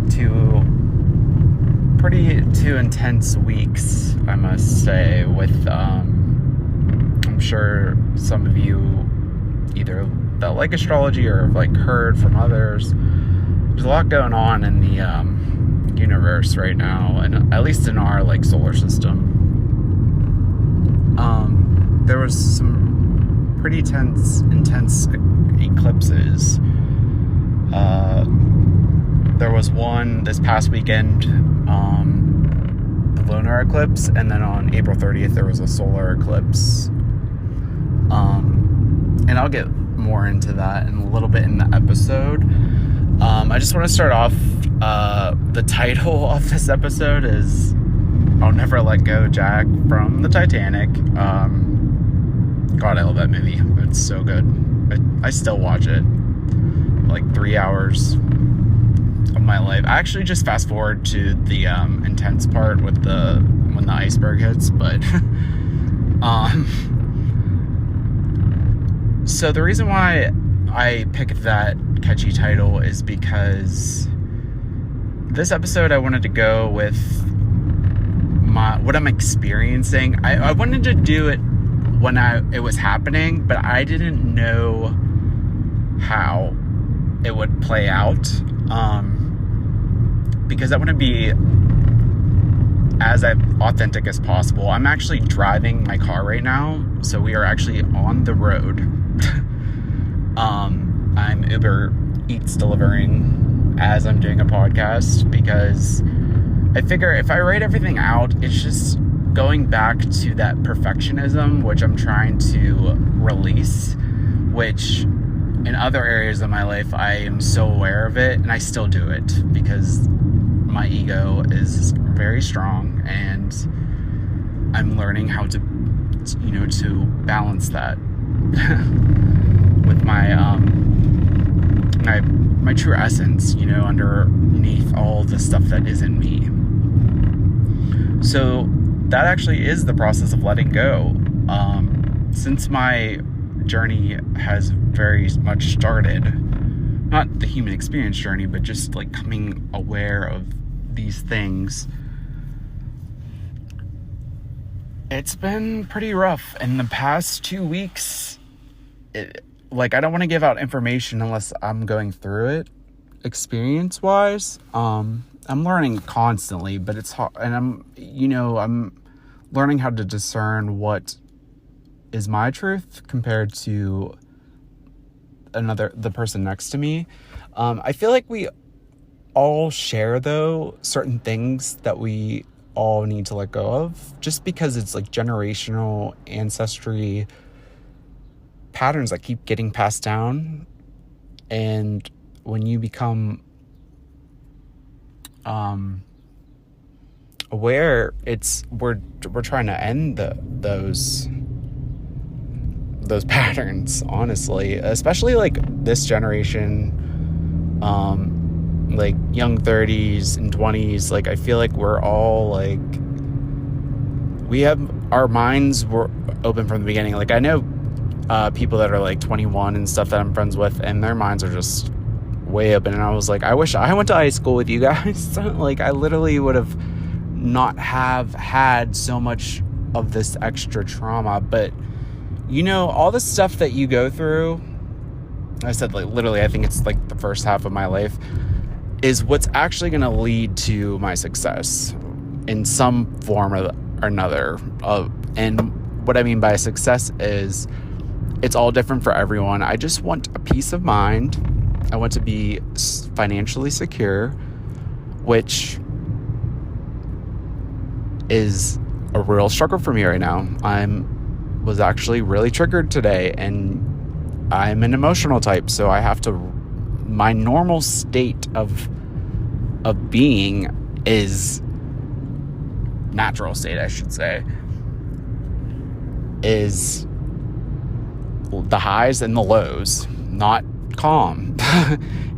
two intense weeks, I must say, with I'm sure some of you either that like astrology or have like heard from others. There's a lot going on in the universe right now, and at least in our like solar system. There was some pretty intense eclipses. There was one this past weekend, the lunar eclipse, and then on April 30th there was a solar eclipse. And I'll get more into that in a little bit in the episode. I just want to start off, the title of this episode is I'll Never Let Go, Jack, from the Titanic. God, I love that movie. It's so good. I still watch it. Like 3 hours of my life. I actually just fast forward to the intense part with when the iceberg hits, but so the reason why I picked that catchy title is because this episode I wanted to go with what I'm experiencing. I wanted to do it when it was happening, but I didn't know how it would play out, because I want to be as authentic as possible. I'm actually driving my car right now, so we are actually on the road. I'm Uber Eats delivering as I'm doing a podcast, because I figure if I write everything out, it's just going back to that perfectionism, which I'm trying to release, which in other areas of my life, I am so aware of it, and I still do it because my ego is very strong, and I'm learning how to balance that with my true essence, underneath all the stuff that isn't me. So that actually is the process of letting go. Since my journey has very much started, not the human experience journey, but just like coming aware of these things, it's been pretty rough. In the past 2 weeks, I don't want to give out information unless I'm going through it experience wise. I'm learning constantly, but it's hard, and I'm learning how to discern what is my truth compared to the person next to me. I feel like we all share, though, certain things that we all need to let go of, just because it's like generational ancestry patterns that keep getting passed down. And when you become aware, we're trying to end those patterns, honestly, especially like this generation, like young 30s and 20s. Like, I feel like we're all like, our minds were open from the beginning. Like, I know people that are like 21 and stuff that I'm friends with, and their minds are just way open. And I was like, I wish I went to high school with you guys. Like, I literally would have not have had so much of this extra trauma. But all the stuff that you go through, I said, like, literally, I think it's like the first half of my life is what's actually going to lead to my success in some form or another. And what I mean by success is it's all different for everyone. I just want a peace of mind. I want to be financially secure, which is a real struggle for me right now. Was actually really triggered today, and I'm an emotional type, so I have to, my normal state of being is natural state, I should say, is the highs and the lows, not calm.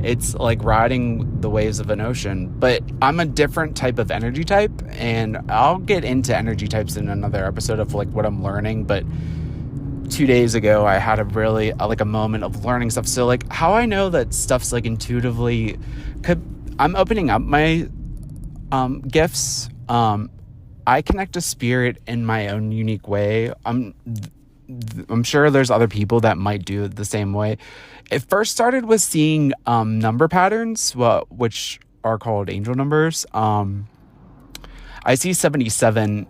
It's like riding the waves of an ocean. But I'm a different type of energy type, and I'll get into energy types in another episode of like what I'm learning. But 2 days ago, I had a really like a moment of learning stuff. So like how I know that stuff's like intuitively I'm opening up my gifts. I connect to spirit in my own unique way. I'm sure there's other people that might do it the same way. It first started with seeing number patterns, which are called angel numbers. I see 77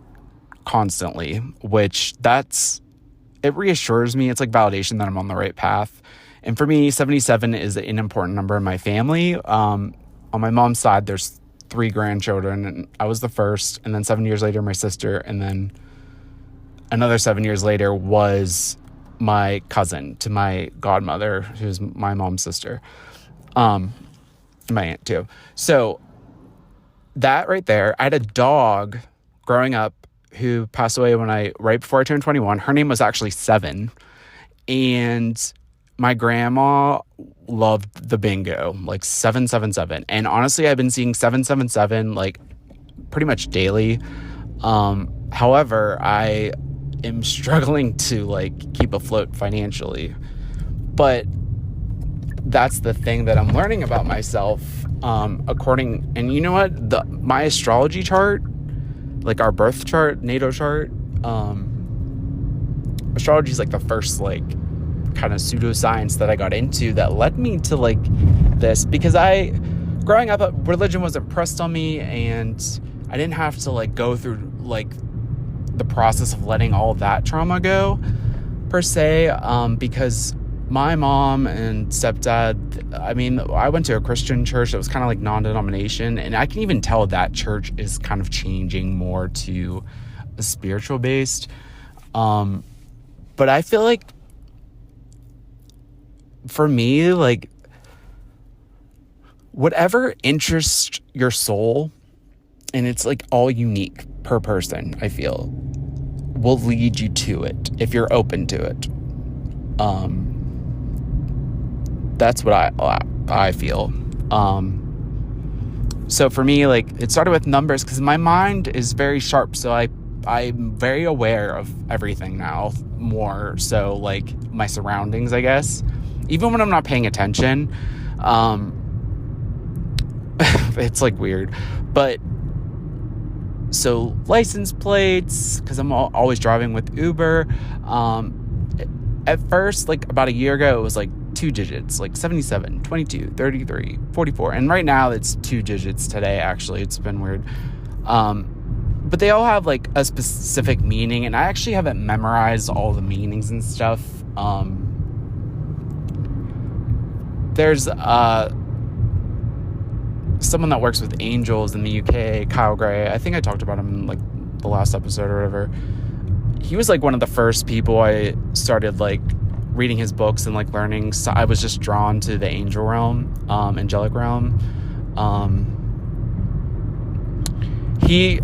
constantly, which it reassures me. It's like validation that I'm on the right path. And for me, 77 is an important number in my family. On my mom's side, there's 3 grandchildren, and I was the first. And then 7 years later, my sister, and then another 7 years later was my cousin to my godmother, who's my mom's sister, my aunt too. So that right there, I had a dog growing up who passed away right before I turned 21. Her name was actually 7. And my grandma loved the bingo, like 777. And honestly, I've been seeing 777 like pretty much daily. However, I am struggling to like keep afloat financially. But that's the thing that I'm learning about myself. And you know what? My astrology chart, like our birth chart, natal chart, astrology is like the first like kind of pseudoscience that I got into that led me to like this, because growing up, religion wasn't pressed on me, and I didn't have to like go through like the process of letting all that trauma go per se, because my mom and stepdad, I mean, I went to a Christian church that was kind of like non-denomination, and I can even tell that church is kind of changing more to a spiritual based. But I feel like for me, like whatever interests your soul, and it's like all unique per person, I feel, will lead you to it if you're open to it. That's what I feel. So for me, like it started with numbers because my mind is very sharp. So I'm very aware of everything now, more so like my surroundings, I guess. Even when I'm not paying attention, it's like weird. But so license plates, because I'm always driving with Uber. At first, like about a year ago, it was like 2 digits, like 77, 22, 33, 44. And right now it's 2 digits today, actually. It's been weird. But they all have like a specific meaning, and I actually haven't memorized all the meanings and stuff. There's someone that works with angels in the UK, Kyle Gray. I think I talked about him in like the last episode or whatever. He was like one of the first people I started like reading his books and like learning. So I was just drawn to the angel realm, angelic realm. He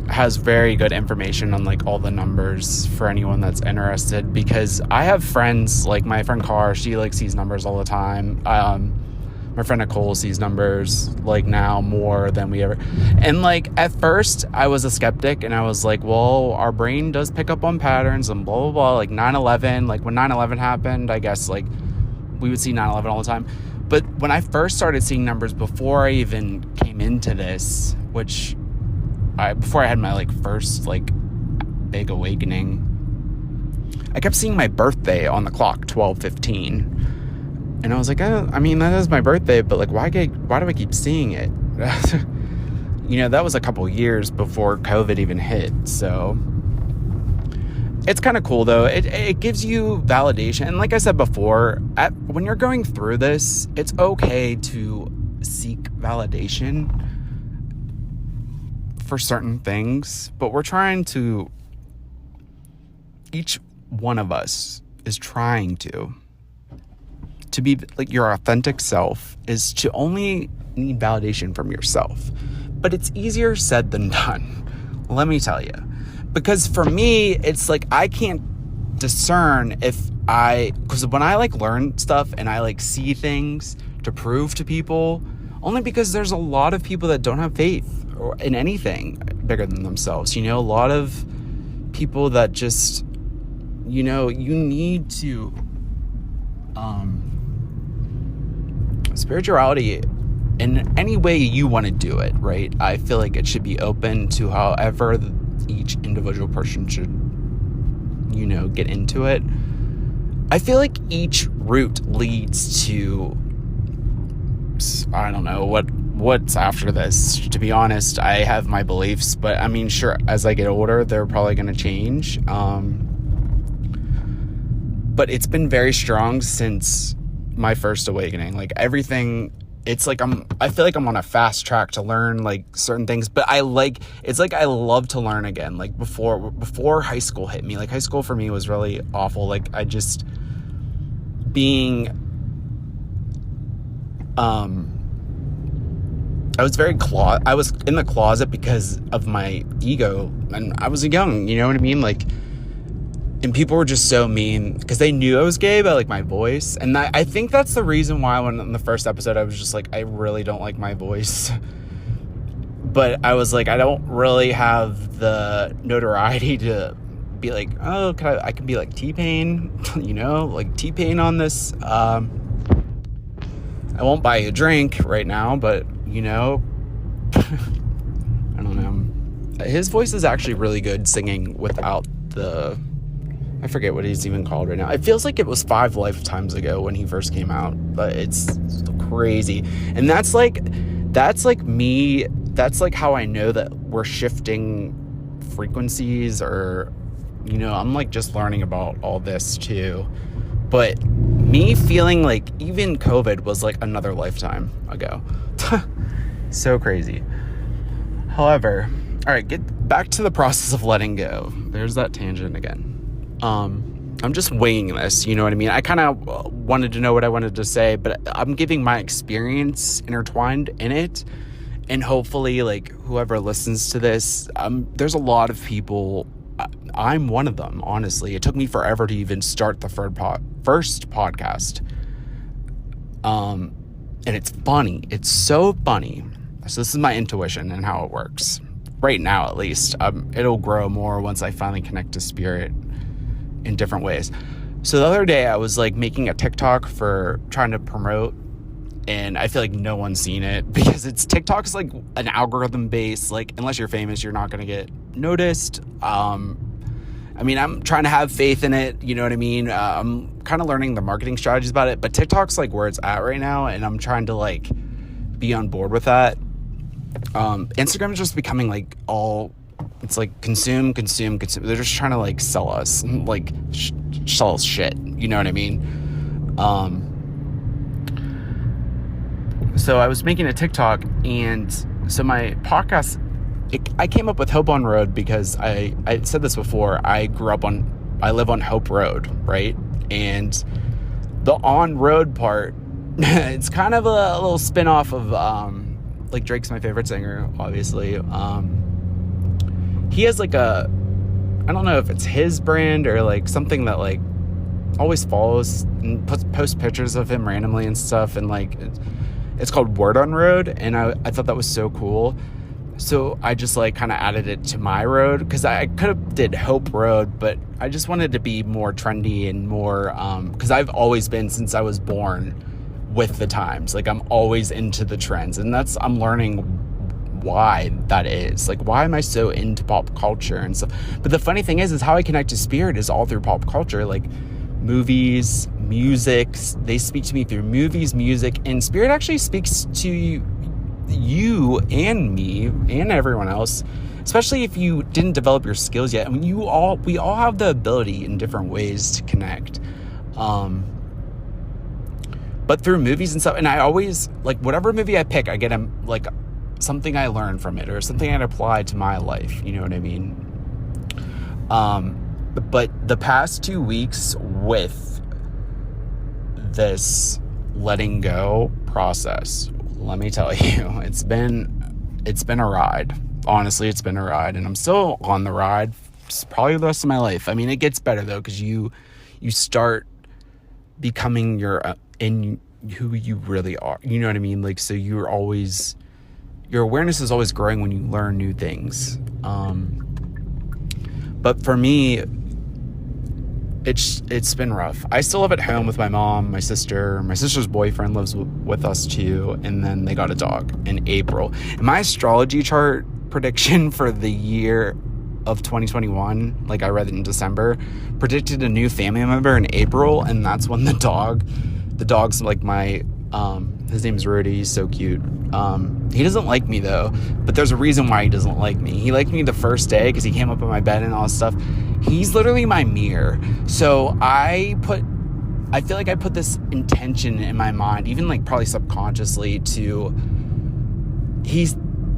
has very good information on like all the numbers for anyone that's interested, because I have friends, like my friend Car, she like sees numbers all the time. My friend Nicole sees numbers like now more than we ever. And like at first I was a skeptic, and I was like, well, our brain does pick up on patterns and blah, blah, blah. Like 9/11, like when 9/11 happened, I guess like we would see 9/11 all the time. But when I first started seeing numbers before I even came into this, before I had my like first like big awakening, I kept seeing my birthday on the clock, 12:15. And I was like, I mean, that is my birthday, but like, why do I keep seeing it? You know, that was a couple years before COVID even hit. So it's kind of cool though. It gives you validation. And like I said before, when you're going through this, it's okay to seek validation for certain things, but each one of us is trying to be like your authentic self, is to only need validation from yourself. But it's easier said than done, let me tell you. Because for me, it's like I can't discern because when I like learn stuff and I like see things to prove to people, only because there's a lot of people that don't have faith or in anything bigger than themselves. You know, a lot of people that just, you know, you need to spirituality in any way you want to do it, right? I feel like it should be open to however each individual person should, get into it. I feel like each route leads to, I don't know what's after this. To be honest, I have my beliefs, but I mean, sure, as I get older, they're probably going to change. But it's been very strong since my first awakening. Like everything, it's like I feel like I'm on a fast track to learn like certain things, but I love to learn again. Like before high school hit me, like high school for me was really awful. Like I just being, I was I was in the closet because of my ego, and I was young, you know what I mean? Like, and people were just so mean because they knew I was gay by like my voice. And I think that's the reason why when in the first episode I was just like, I really don't like my voice. But I was like, I don't really have the notoriety to be like, oh, I can be like T-Pain, like T-Pain on this. I won't buy you a drink right now, but I don't know. His voice is actually really good singing without I forget what he's even called right now. It feels like it was 5 lifetimes ago when he first came out, but it's crazy. And that's like me. That's like how I know that we're shifting frequencies, or, I'm like just learning about all this too. But me feeling like even COVID was like another lifetime ago. So crazy. However, all right, get back to the process of letting go. There's that tangent again. I'm just weighing this, you know what I mean? I kind of wanted to know what I wanted to say, but I'm giving my experience intertwined in it. And hopefully, like, whoever listens to this, there's a lot of people. I'm one of them, honestly. It took me forever to even start the first podcast. And it's funny. It's so funny. So this is my intuition and how it works. Right now, at least. It'll grow more once I finally connect to spirit in different ways. So the other day I was like making a TikTok for trying to promote, and I feel like no one's seen it because TikTok's like an algorithm based, like unless you're famous, you're not going to get noticed. I mean, I'm trying to have faith in it. You know what I mean? I'm kind of learning the marketing strategies about it, but TikTok's like where it's at right now. And I'm trying to like be on board with that. Instagram is just becoming like it's like consume. They're just trying to like sell us, like sell us shit. You know what I mean? So I was making a TikTok, and so my podcast, I came up with Hope on Road because I said this before. I live on Hope Road, right? And the on road part, it's kind of a little spin-off of, like Drake's my favorite singer, obviously. He has like I don't know if it's his brand or like something that like always follows and posts pictures of him randomly and stuff. And like, it's called Word on Road. And I thought that was so cool. So I just like kind of added it to my road because I could have did Hope Road, but I just wanted to be more trendy and more, because I've always been, since I was born, with the times. Like I'm always into the trends, and I'm learning why that is. Like, why am I so into pop culture and stuff? But the funny thing is how I connect to spirit is all through pop culture, like movies, music. They speak to me through movies, music, and spirit actually speaks to you and me and everyone else, especially if you didn't develop your skills yet. I mean, we all have the ability in different ways to connect, but through movies and stuff. And I always, like, whatever movie I pick, I get like something I learn from it or something I'd apply to my life, you know what I mean? But the past 2 weeks with this letting go process, let me tell you, it's been a ride. Honestly, it's been a ride, and I'm still on the ride. It's probably the rest of my life. I mean, it gets better though, because you start becoming in who you really are. You know what I mean? Like, so your awareness is always growing when you learn new things. But for me, it's been rough. I still live at home with my mom, my sister's boyfriend lives with us too, and then they got a dog in April. And my astrology chart prediction for the year of 2021, like I read it in December, predicted a new family member in April, and that's when the dog's like my his name's Rudy. He's so cute. He doesn't like me though, but there's a reason why he doesn't like me. He liked me the first day because he came up in my bed and all this stuff. He's literally my mirror. So I feel like I put this intention in my mind, even like probably subconsciously, to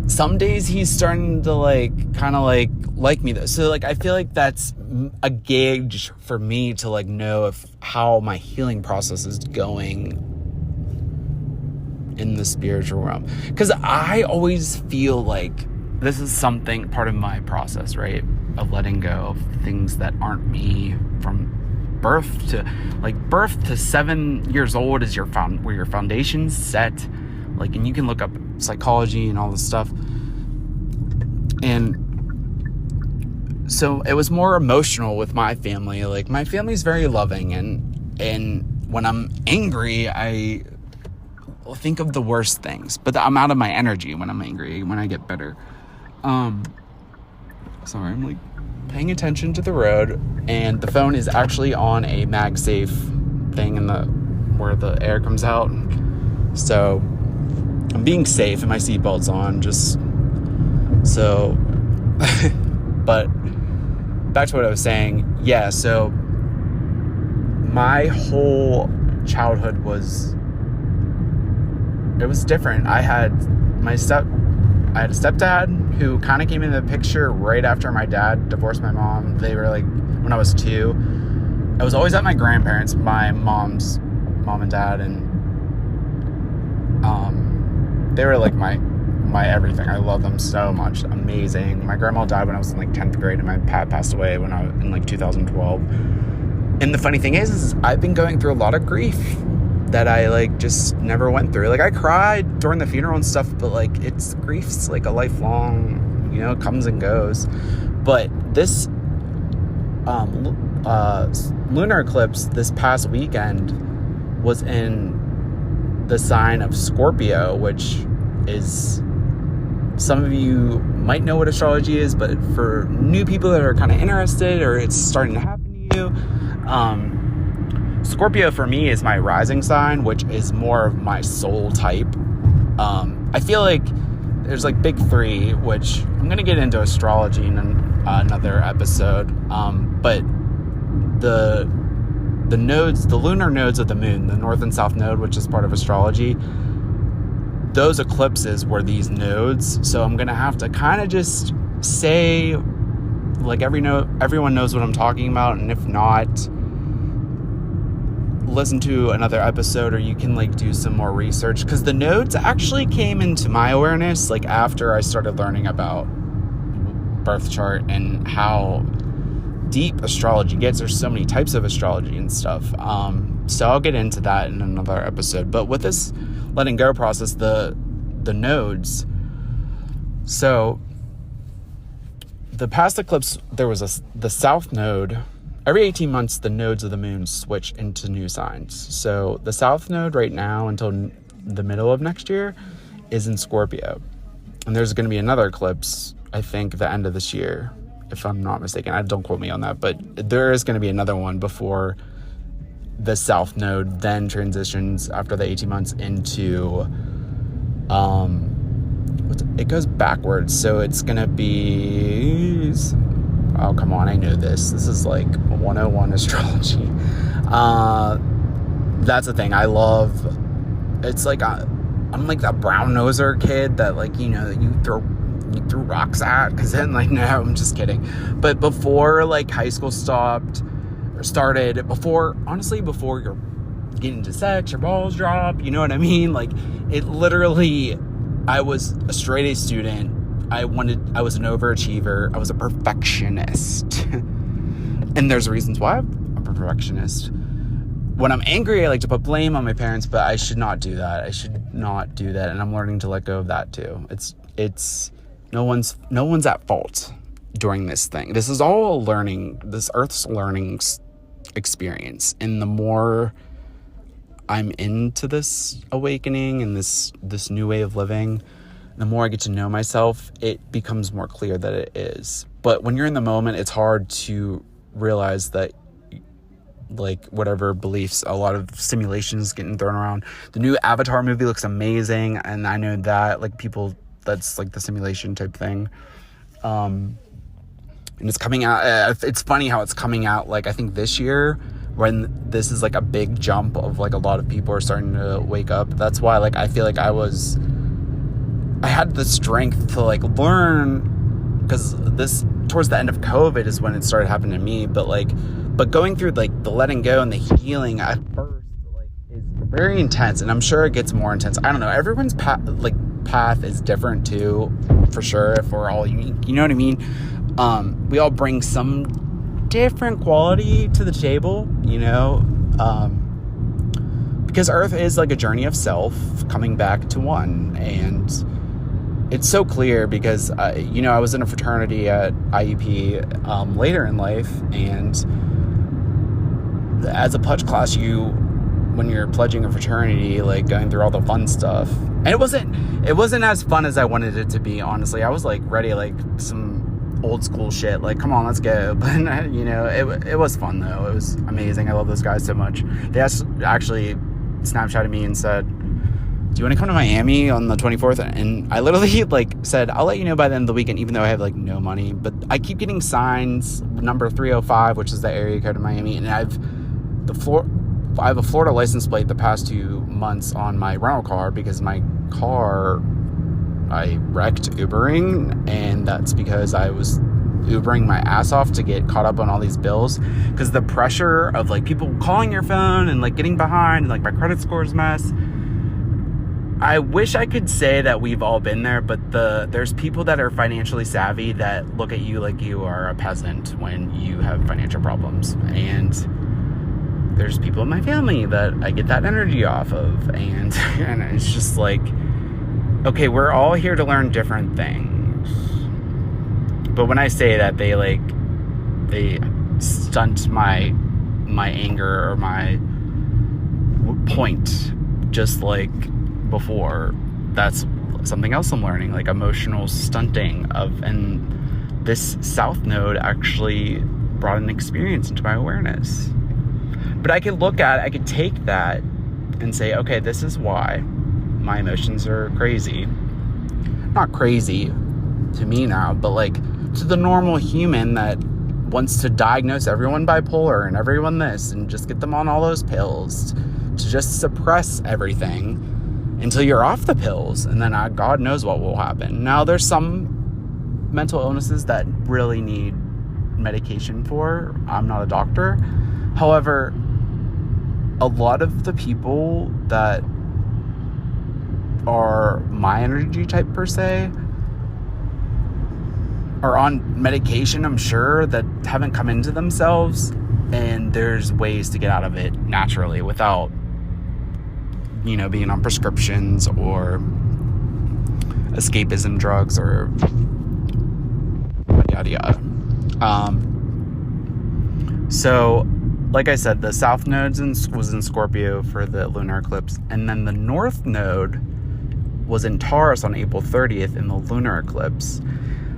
some days he's starting to like kind of like me though. So like I feel like that's a gauge for me to like know how my healing process is going in the spiritual realm, because I always feel like this is something part of my process, right, of letting go of things that aren't me from birth to 7 years old is where your foundation's set, like, and you can look up psychology and all this stuff. And so it was more emotional with my family. Like, my family's very loving, and when I'm angry, I think of the worst things, but I'm out of my energy when I'm angry, when I get bitter. Sorry, I'm like paying attention to the road, and the phone is actually on a MagSafe thing where the air comes out. So I'm being safe and my seatbelt's on, just so. But back to what I was saying. Yeah, so my whole childhood was different. I had a stepdad who kind of came into the picture right after my dad divorced my mom. They were like, when I was 2, I was always at my grandparents, my mom's mom and dad, and they were like my everything. I love them so much. Amazing. My grandma died when I was in like 10th grade, and my dad passed away when I was in like 2012. And the funny thing is I've been going through a lot of grief that I like just never went through. Like, I cried during the funeral and stuff, but like grief's like a lifelong, comes and goes. But this lunar eclipse this past weekend was in the sign of Scorpio, which is, some of you might know what astrology is, but for new people that are kind of interested, or it's starting to happen to you, Scorpio for me is my rising sign, which is more of my soul type. I feel like there's like big 3, which I'm going to get into astrology in another episode. But the nodes, the lunar nodes of the moon, the north and south node, which is part of astrology, those eclipses were these nodes. So I'm going to have to kind of just say, like, everyone knows what I'm talking about. And if not, listen to another episode, or you can like do some more research, because the nodes actually came into my awareness like after I started learning about birth chart and how deep astrology gets. There's so many types of astrology and stuff. So I'll get into that in another episode. But with this letting go process, the nodes, so the past eclipse, there was the south node. Every 18 months, the nodes of the moon switch into new signs. So the south node right now until the middle of next year is in Scorpio. And there's going to be another eclipse, I think, the end of this year, if I'm not mistaken. Don't quote me on that. But there is going to be another one before the south node then transitions after the 18 months into... it goes backwards. So it's going to be... Oh, come on, I know this. This is like 101 astrology. That's the thing I love. It's like I'm like that brown noser kid that, like, that you throw rocks at. Because then, like, no, I'm just kidding. But before like high school started, before you're getting into sex, your balls drop. You know what I mean? Like, it literally. I was a straight A student. I was an overachiever. I was a perfectionist. And there's reasons why I'm a perfectionist. When I'm angry, I like to put blame on my parents, but I should not do that. And I'm learning to let go of that too. It's no one's at fault during this thing. This is all learning. This Earth's learning experience. And the more I'm into this awakening and this new way of living, the more I get to know myself, it becomes more clear that it is. But when you're in the moment, it's hard to realize that, like, whatever beliefs, a lot of simulations getting thrown around. The new Avatar movie looks amazing, and I know that, like, people, that's like the simulation type thing. And it's coming out, it's funny how it's coming out, like, I think this year, when this is like a big jump of, like, a lot of people are starting to wake up. That's why, like, I feel like I had the strength to, like, learn, because this, towards the end of COVID is when it started happening to me, but going through, like, the letting go and the healing at first, like, is very intense, and I'm sure it gets more intense. I don't know, everyone's path is different too, for sure, if we're all unique, you know what I mean? We all bring some different quality to the table, you know, because Earth is like a journey of self coming back to one. And it's so clear because, you know, I was in a fraternity at IUP later in life, and as a pledge class, when you're pledging a fraternity, like, going through all the fun stuff, and it wasn't as fun as I wanted it to be, honestly. I was, like, ready, like, some old school shit, like, come on, let's go. But, you know, it was fun, though. It was amazing. I love those guys so much. They actually Snapchatted me and said, do you want to come to Miami on the 24th? And I literally, like, said, I'll let you know by the end of the weekend, even though I have, like, no money. But I keep getting signs, number 305, which is the area code of Miami, and I have a Florida license plate the past 2 months on my rental car, because my car, I wrecked Ubering, and that's because I was Ubering my ass off to get caught up on all these bills, because the pressure of, like, people calling your phone and, like, getting behind, and, like, my credit score's mess. I wish I could say that we've all been there, but there's people that are financially savvy that look at you like you are a peasant when you have financial problems, and there's people in my family that I get that energy off of, and it's just like, okay, we're all here to learn different things. But when I say that, they stunt my anger or my point, just like before. That's something else I'm learning, like emotional stunting and this South Node actually brought an experience into my awareness. But I could take that and say, okay, this is why my emotions are crazy. Not crazy to me now, but, like, to the normal human that wants to diagnose everyone bipolar and everyone this, and just get them on all those pills to just suppress everything until you're off the pills, and then God knows what will happen. Now, there's some mental illnesses that really need medication for. I'm not a doctor. However, a lot of the people that are my energy type, per se, are on medication, I'm sure, that haven't come into themselves, and there's ways to get out of it naturally without, you know, being on prescriptions or escapism drugs or yada yada. So, like I said, the South Node was in Scorpio for the lunar eclipse, and then the North Node was in Taurus on April 30th in the lunar eclipse.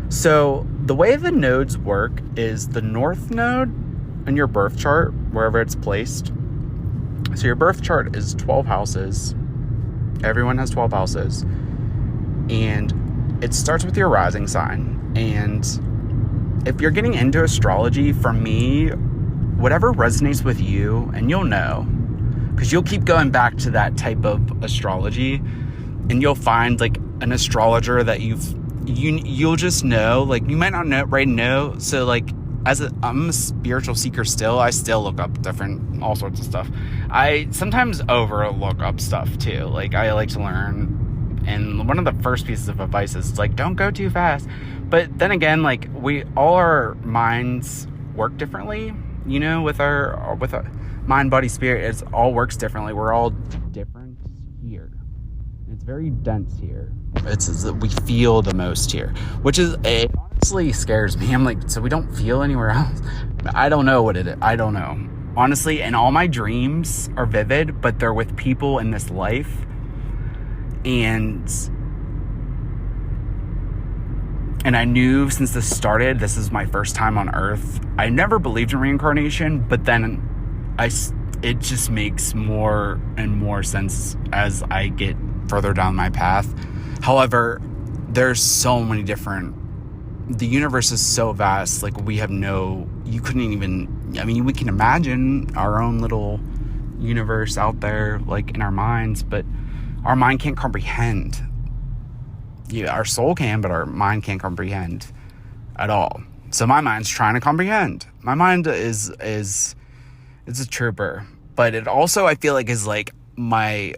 So the way the nodes work is the North Node in your birth chart, wherever it's placed. So your birth chart is 12 houses. Everyone has 12 houses. And it starts with your rising sign. And if you're getting into astrology, for me, whatever resonates with you, and you'll know, because you'll keep going back to that type of astrology, and you'll find, like, an astrologer that you'll just know, like, you might not know. So, like, I'm a spiritual seeker still. I still look up all sorts of stuff. I sometimes overlook up stuff too. Like, I like to learn, and one of the first pieces of advice is, like, don't go too fast. But then again, like, all our minds work differently, you know, with our mind, body, spirit. It all works differently. We're all different here. It's very dense here. We feel the most here, which is, it honestly scares me. I'm like, so we don't feel anywhere else? I don't know what it is. I don't know. honestly, and all my dreams are vivid, but they're with people in this life. And I knew since this started, this is my first time on Earth. I never believed in reincarnation, but then it just makes more and more sense as I get further down my path. However, there's so many different, the universe is so vast, like we couldn't even, I mean, we can imagine our own little universe out there, like in our minds, but our mind can't comprehend. Yeah, our soul can, but our mind can't comprehend at all. So my mind's trying to comprehend. My mind is it's a trooper, but it also, I feel like, is like my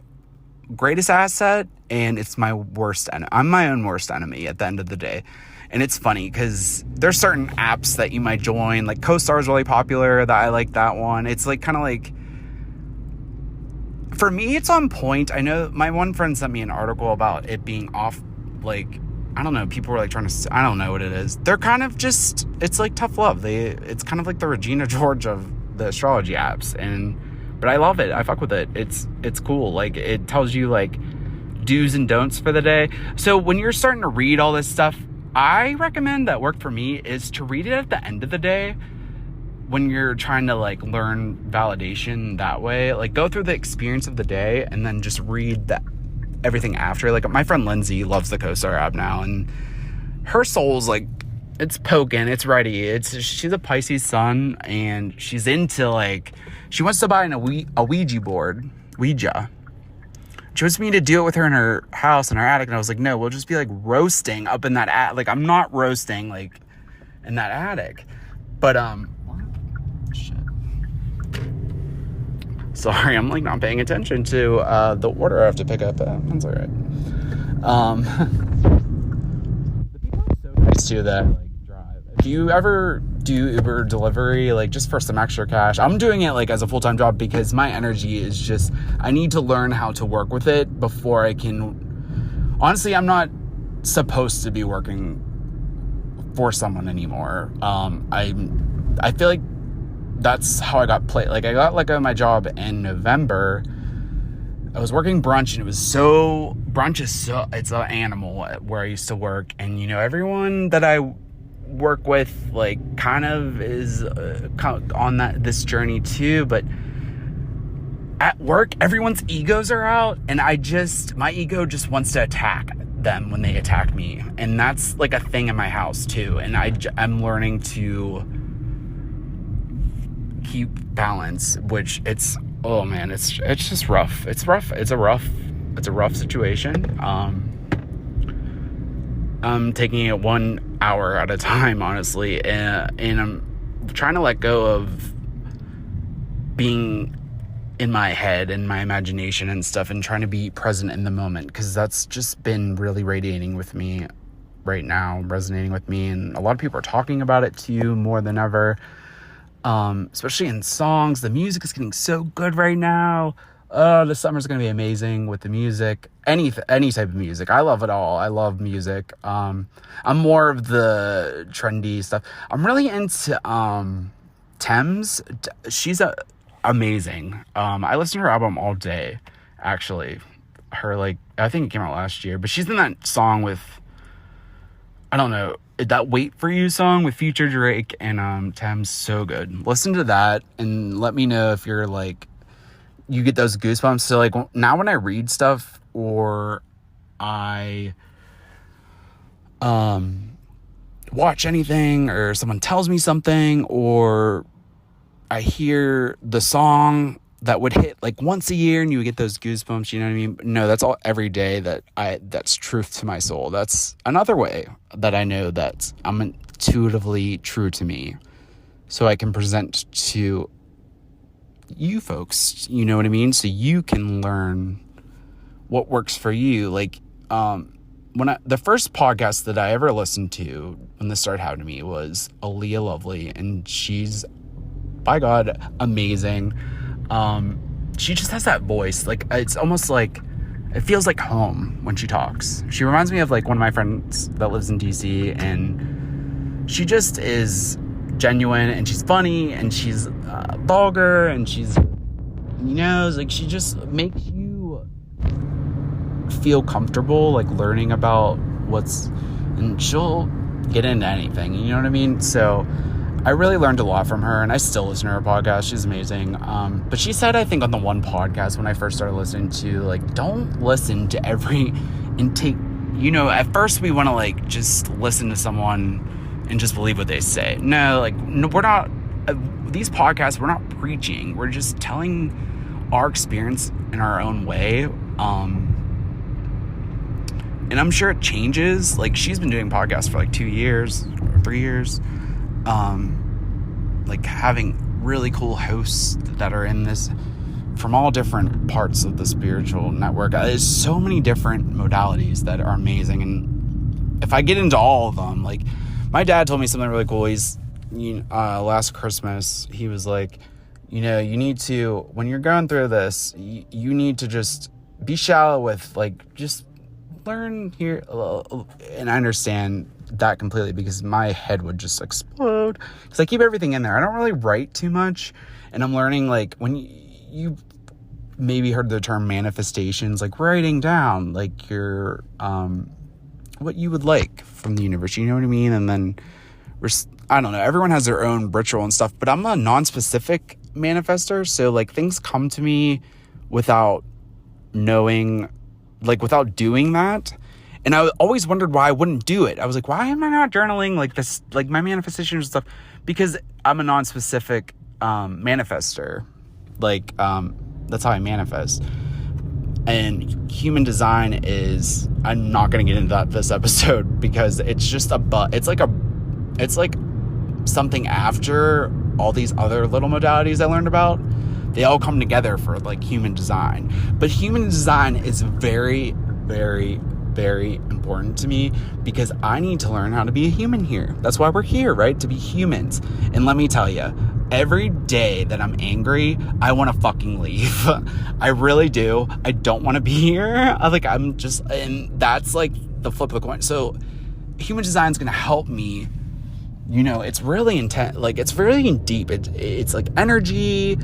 greatest asset, and it's my worst enemy. I'm my own worst enemy at the end of the day. And it's funny because there's certain apps that you might join, like CoStar is really popular, that I like that one. It's like kind of like, for me, it's on point. I know my one friend sent me an article about it being off, like, I don't know, people were like trying to, I don't know what it is. They're kind of just, it's like tough love. It's kind of like the Regina George of the astrology apps, but I love it. I fuck with it. It's cool. Like, it tells you like do's and don'ts for the day. So when you're starting to read all this stuff, I recommend, that worked for me, is to read it at the end of the day when you're trying to like learn validation that way. Like, go through the experience of the day and then just read everything after. Like, my friend Lindsay loves the CoStar app now, and her soul's like, it's poking, it's ready. She's a Pisces sun, and she's into, like, she wants to buy a Ouija board. She wants me to do it with her in her house, in her attic, and I was like, no, we'll just be like roasting up in that attic. Like, I'm not roasting like in that attic, but shit. Sorry, I'm like not paying attention to the order I have to pick up. That's all right. The people are so nice too that like drive. If you ever do Uber delivery, like just for some extra cash, I'm doing it like as a full-time job because my energy is just, I need to learn how to work with it before I can. Honestly, I'm not supposed to be working for someone anymore. I feel like that's how I got played. Like, I got let go of my job in November. I was working brunch, and it was so, brunch is so, it's an animal where I used to work. And, you know, everyone that I work with, like, kind of is on this journey too. But at work, everyone's egos are out, and my ego just wants to attack them when they attack me. And that's like a thing in my house too. And I'm learning to keep balance, which it's just rough. It's a rough situation. I'm taking it 1 hour at a time, honestly, and I'm trying to let go of being in my head and my imagination and stuff, and trying to be present in the moment, because that's just been really radiating with me right now, resonating with me. And a lot of people are talking about it too, more than ever. Especially in songs. The music is getting so good right now. The summer's gonna be amazing with the music. Any type of music. I love it all. I love music. I'm more of the trendy stuff. I'm really into Thames. She's amazing. I listen to her album all day, actually. I think it came out last year, but she's in that song with, I don't know, that Wait For You song with Future, Drake, and Thames. So good. Listen to that and let me know if you're like, you get those goosebumps. So like, now when I read stuff, or I watch anything, or someone tells me something, or I hear the song that would hit like once a year and you would get those goosebumps, you know what I mean? No, that's all every day that's truth to my soul. That's another way that I know that I'm intuitively true to me, so I can present to you folks, you know what I mean? So you can learn what works for you. Like, the first podcast that I ever listened to when this started happening to me was Aaliyah Lovely, and she's, by God, amazing. She just has that voice. Like, it's almost like, it feels like home when she talks. She reminds me of like one of my friends that lives in DC, and she just is genuine, and she's funny, and she's vulgar, and she's, like, she just makes you feel comfortable, like, learning about and she'll get into anything, you know what I mean? So I really learned a lot from her, and I still listen to her podcast. She's amazing. But she said, I think on the one podcast when I first started listening to, like, don't listen to every intake. At first we want to, like, just listen to someone and just believe what they say. No, we're not, these podcasts, we're not preaching. We're just telling our experience in our own way. And I'm sure it changes. Like, she's been doing podcasts for like 2 years or 3 years. Like, having really cool hosts that are in this from all different parts of the spiritual network. There's so many different modalities that are amazing. And if I get into all of them, like, my dad told me something really cool. Last Christmas, he was like, you need to, when you're going through this, you need to just be shallow with, like, just learn here. And I understand that completely, because my head would just explode, because I keep everything in there. I don't really write too much, and I'm learning, like, when you maybe heard the term manifestations, like writing down, like, your what you would like from the universe, you know what I mean? And then I don't know, everyone has their own ritual and stuff, but I'm a non-specific manifester, so, like, things come to me without knowing, like, without doing that. And I always wondered why I wouldn't do it. I was like, why am I not journaling, like, this, like, my manifestations and stuff? Because I'm a non-specific manifester. Like, that's how I manifest. And human design is, I'm not going to get into that this episode, because it's just it's like something after all these other little modalities I learned about. They all come together for, like, human design. But human design is very, very, very important to me, because I need to learn how to be a human here. That's why we're here, right? To be humans. And let me tell you, every day that I'm angry, I want to fucking leave. I really do. I don't want to be here. And that's, like, the flip of the coin. So human design is going to help me. It's really intense. Like, it's really deep. It's like energy,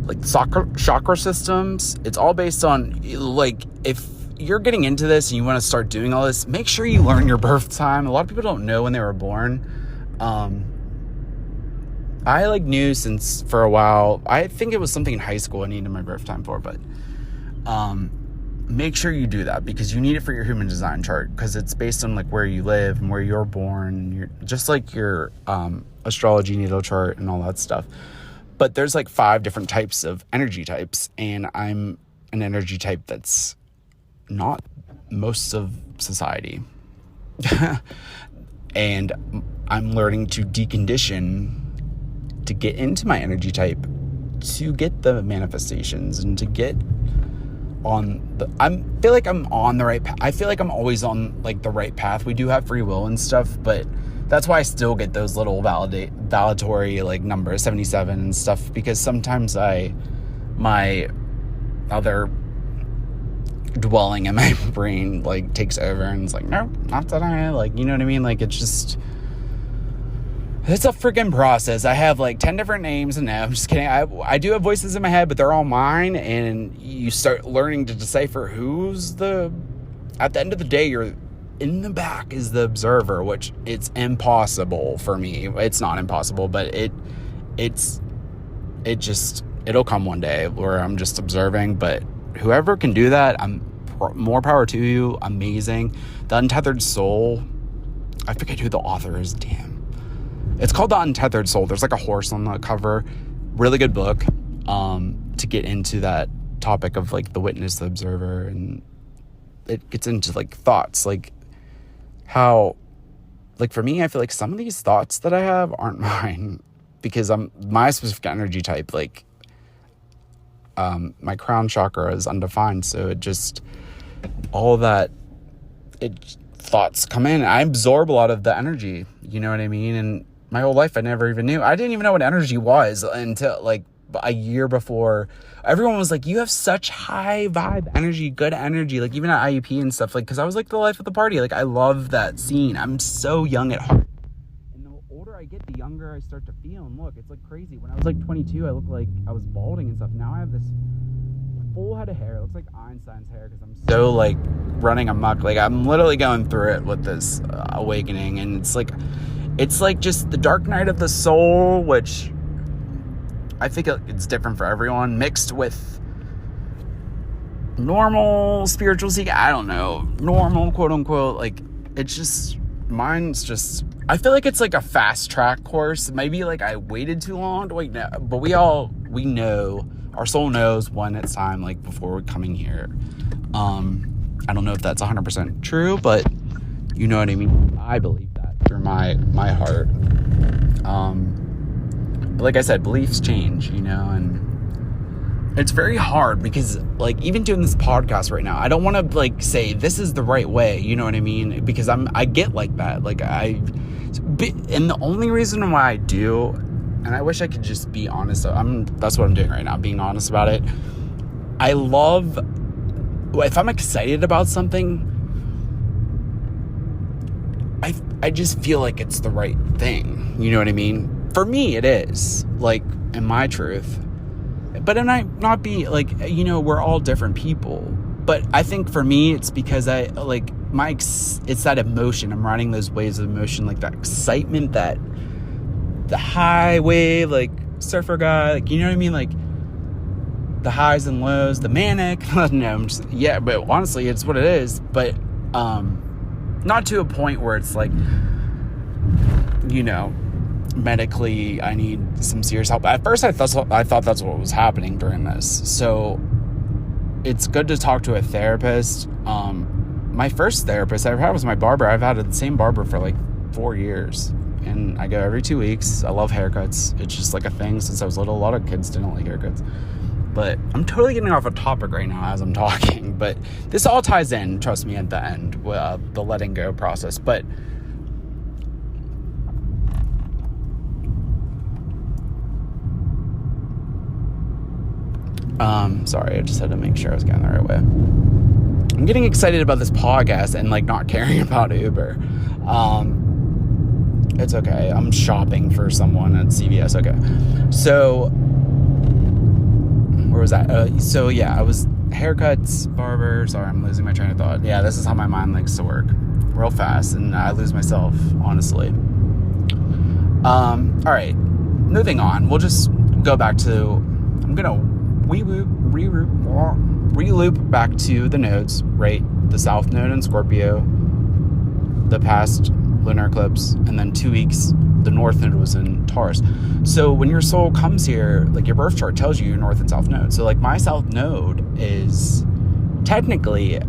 like chakra systems. It's all based on, like, if you're getting into this and you want to start doing all this, make sure you learn your birth time. A lot of people don't know when they were born. I, like, knew since for a while. I think it was something in high school I needed my birth time for, but make sure you do that, because you need it for your human design chart, because it's based on, like, where you live and where you're born. Just like your astrology natal chart and all that stuff. But there's, like, 5 different types of energy types, and I'm an energy type that's not most of society. And I'm learning to decondition to get into my energy type, to get the manifestations, and to get I feel like I'm on the right path. I feel like I'm always on, like, the right path. We do have free will and stuff, but that's why I still get those little validatory, like, numbers, 77 and stuff, because sometimes my other dwelling in my brain, like, takes over, and it's like, no, not today. Like, you know what I mean? Like, it's a freaking process. I have, like, 10 different names, and no, I'm just kidding. I do have voices in my head, but they're all mine, and you start learning to decipher at the end of the day, you're in the back is the observer, which it's impossible for me. It's not impossible, but it'll come one day where I'm just observing. But whoever can do that, more power to you. Amazing. The Untethered Soul, I forget who the author is. Damn, it's called The Untethered Soul. There's, like, a horse on the cover. Really good book to get into that topic of, like, the witness, the observer, and it gets into, like, thoughts, like, how, like, for me, I feel like some of these thoughts that I have aren't mine, because I'm my specific energy type. Like, my crown chakra is undefined, so it just, all that, thoughts come in. I absorb a lot of the energy, you know what I mean? And my whole life, I never even knew. I didn't even know what energy was until, like, a year before. Everyone was like, you have such high vibe energy, good energy, like, even at IUP and stuff, like, because I was, like, the life of the party. Like, I love that scene. I'm so young at heart, and the older I I get, the younger I start to feel. And look, it's like crazy. When I was like 22, I looked like I was balding and stuff. Now I have this full head of hair. It looks like Einstein's hair because I'm so like running amok. Like I'm literally going through it with this awakening, and it's like just the dark night of the soul, which I think it's different for everyone, mixed with normal spiritual seeking. I don't know, normal quote unquote. Like it's just, mine's just, I feel like it's like a fast track course. Maybe like I waited too long to wait now, but we know, our soul knows when it's time, like before we're coming here. I don't know if that's 100% true, but you know what I mean. I believe that through my heart. But like I said, beliefs change, you know, and it's very hard because like even doing this podcast right now, I don't want to like say this is the right way, you know what I mean? Because I get like that, like and the only reason why I do, and I wish I could just be honest, that's what I'm doing right now, being honest about it. I love, if I'm excited about something, I just feel like it's the right thing, you know what I mean? For me, it is, like, in my truth. But it might not be, like, you know, we're all different people. But I think for me, it's because I, like, it's that emotion. I'm riding those waves of emotion, like that excitement, that the high wave, like, surfer guy, like, you know what I mean? Like, the highs and lows, the manic. No, yeah, but honestly, it's what it is. But, not to a point where it's like, you know, medically I need some serious help. At first I thought that's what was happening during this. So it's good to talk to a therapist. My first therapist I ever had was my barber. I've had the same barber for like 4 years, and I go every 2 weeks. I love haircuts. It's just like a thing since I was little. A lot of kids didn't like haircuts. But I'm totally getting off a topic right now as I'm talking. But this all ties in, trust me, at the end, the letting go process. But sorry, I just had to make sure I was going the right way. I'm getting excited about this podcast and like not caring about Uber. It's okay. I'm shopping for someone at CVS. Okay. So where was that? So yeah, I was haircuts, barber. Sorry, I'm losing my train of thought. Yeah, this is how my mind likes to work, real fast, and I lose myself, honestly. All right, moving on. We'll just go back to, I'm gonna re-loop back to the nodes, right? The South Node in Scorpio, the past lunar eclipse, and then 2 weeks the North Node was in Taurus. So when your soul comes here, like your birth chart tells you your North and South Node. So like my South Node is technically,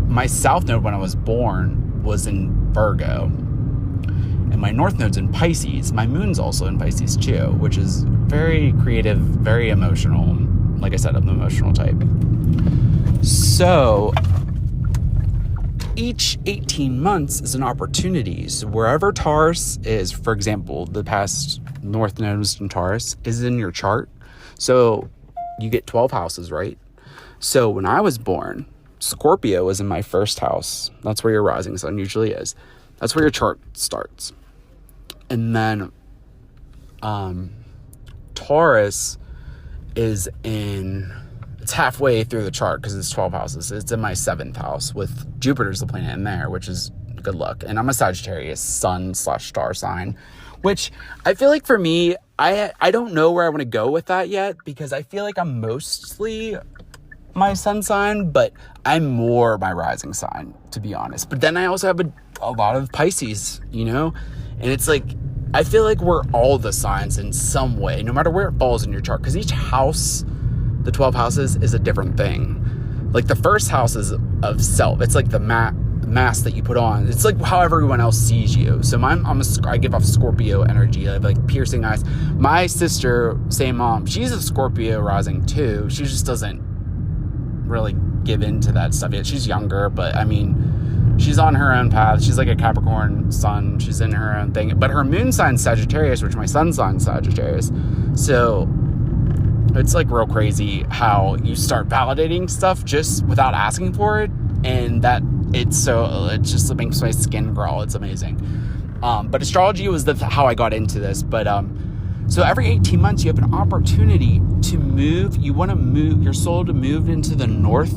my South Node when I was born was in Virgo, and my North Node's in Pisces. My Moon's also in Pisces too, which is very creative, very emotional. Like I said, I'm the emotional type. So each 18 months is an opportunity. So wherever Taurus is, for example, the past North Node in Taurus is in your chart. So you get 12 houses, right? So when I was born, Scorpio was in my first house. That's where your rising sun usually is. That's where your chart starts. And then Taurus is it's halfway through the chart because it's 12 houses. It's in my 7th house with Jupiter's the planet in there, which is good luck. And I'm a Sagittarius sun/star sign, which I feel like for me, I don't know where I want to go with that yet, because I feel like I'm mostly my sun sign, but I'm more my rising sign, to be honest. But then I also have a lot of Pisces, you know? And it's like, I feel like we're all the signs in some way, no matter where it falls in your chart, because each house, the 12 houses, is a different thing. Like the first house is of self. It's like the mask that you put on. It's like how everyone else sees you. So I give off Scorpio energy. I have like piercing eyes. My sister, same mom, she's a Scorpio rising too. She just doesn't really give into that stuff yet. She's younger, but I mean, she's on her own path. She's like a Capricorn sun. She's in her own thing. But her moon sign's Sagittarius, which my sun sign's Sagittarius. So it's like real crazy how you start validating stuff just without asking for it. And that it just makes my skin crawl. It's amazing. But astrology was how I got into this. But so every 18 months you have an opportunity to move. You want to move your soul to move into the north,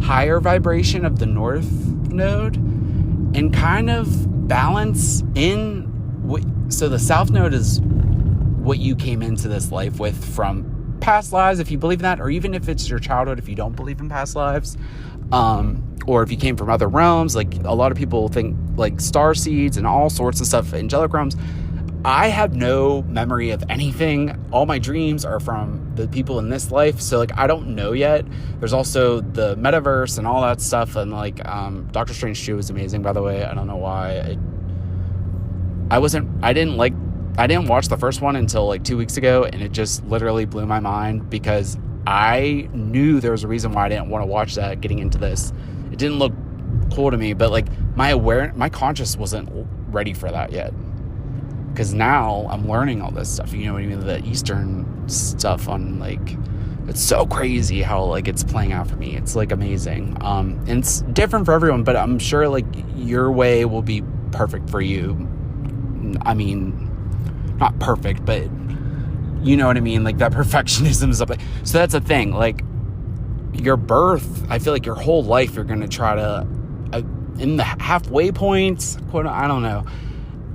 higher vibration of the north node, and kind of balance in. So the south node is what you came into this life with from past lives, if you believe in that, or even if it's your childhood, if you don't believe in past lives, or if you came from other realms. Like a lot of people think like star seeds and all sorts of stuff, angelic realms. I have no memory of anything. All my dreams are from the people in this life, so like I don't know yet. There's also the metaverse and all that stuff, and like Doctor Strange 2 was amazing, by the way. I don't know why I didn't watch the first one until like 2 weeks ago, and it just literally blew my mind because I knew there was a reason why I didn't want to watch that getting into this. It didn't look cool to me, but like my conscious wasn't ready for that yet. Because now I'm learning all this stuff, you know what I mean? The Eastern stuff on like, it's so crazy how like it's playing out for me. It's like amazing. And it's different for everyone, but I'm sure like your way will be perfect for you. I mean, not perfect, but you know what I mean? Like that perfectionism is up. So that's the thing. Like your birth, I feel like your whole life, you're going to try to, in the halfway points, quote, I don't know,